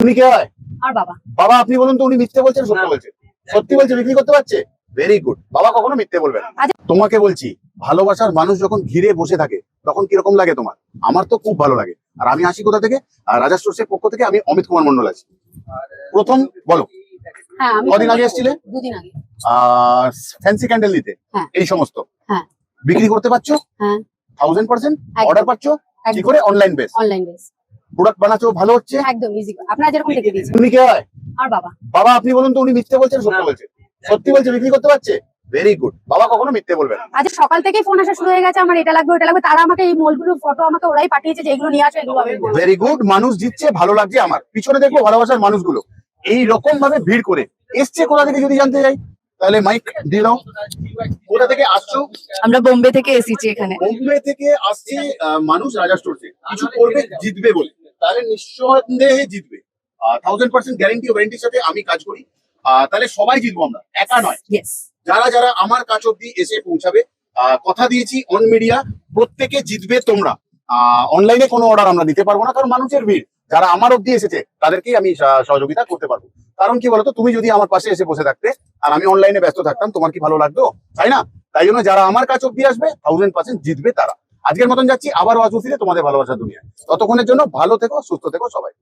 উনি কে হয়? আর বাবা। বাবা আপনি বলুন তো, উনি মিথ্যে বলছেন সত্য বলছেন? সত্যি বলছে, বিক্রি করতে পারছে। ভেরি গুড, বাবা কখনো মিথ্যে বলবে না। তোমাকে বলছি, ভালোবাসার মানুষ যখন ঘিরে বসে থাকে তখন কিরকম লাগে তোমার? আমার তো খুব ভালো লাগে। আর আমি আসি কোথা থেকে? রাজা স্টোর্সের পক্ষ থেকে আমি অমিত কুমার মন্ডল আছি। প্রথম বলো, হ্যাঁ আমি কদিন আগে এসেছিলে? দুদিন আগে। ফ্যান্সি ক্যান্ডেল নিতে, হ্যাঁ। এই সমস্ত হ্যাঁ। বিক্রি করতে পারছো? হ্যাঁ 1000% একদম। অর্ডার পাচ্ছো? কি করে? Online base online base. Product বানাচ্ছো, ভালো হচ্ছে একদম ইজি। আপনারা যেরকম দেখে দিয়েছেন। উনি কে হয়? আর বাবা। বাবা আপনি বলুন তো, উনি মিথ্যে বলছেন সত্য বলছেন? সত্যি বলছে, বিক্রি করতে পারছে। ভেরি গুড, বাবা কখনো মিথ্যে বলবে না। আজ সকাল থেকেই ফোন আসা শুরু হয়ে গেছে, আমার এটা লাগবে ওটা লাগবে। তারা আমাকে এই মলগুলো ফটো আমাকে ওরাই পাঠিয়েছে যে এগুলো নিয়ে আসো, এগুলো আমি বলবো। ভেরি গুড, মানুষ জিতছে, ভালো লাগছে আমার। পিছনে দেখবো ভালোবাসার মানুষগুলো এই রকম ভাবে ভিড় করে এসছে কোথা থেকে যদি জানতে চাই, তাহলে মাইক দিয়ে দাও। কোথা থেকে আসছো? আমরা বোম্বে থেকে এসেছি এখানে। বোম্বে থেকে আসছে মানুষ রাজা স্টোরসে কিছু করবে, জিতবে বলে। তাহলে নিঃসন্দেহে জিতবে। 1000% গ্যারান্টি ও ওয়ারেন্টির সাথে আমি কাজ করি। তাহলে সবাই জিতবো আমরা, একা নয়। ইয়েস। যারা যারা আমার কাছ অব্দি এসে পৌঁছাবে, কথা দিয়েছি অন মিডিয়া, প্রত্যেকে জিতবে তোমরা। অনলাইনে কোনো অর্ডার আমরা দিতে পারবো না, কারণ মানুষের ভিড়। যারা আমার অব্দি এসেছে তাদেরকেই আমি সহযোগিতা করতে পারবো। কারণ কি বলতো, তুমি যদি আমার পাশে এসে বসে থাকতে আর আমি অনলাইনে ব্যস্ত থাকতাম, তোমার কি ভালো লাগতো? তাই না? তাই জন্য যারা আমার কাছ অব্দি আসবে 1000% জিতবে তারা। আজকের মতন যাচ্ছি, আবারও আসবো ফিরে তোমাদের ভালোবাসার দুনিয়ায়। ততক্ষণের জন্য ভালো থেকো, সুস্থ থেকো সবাই।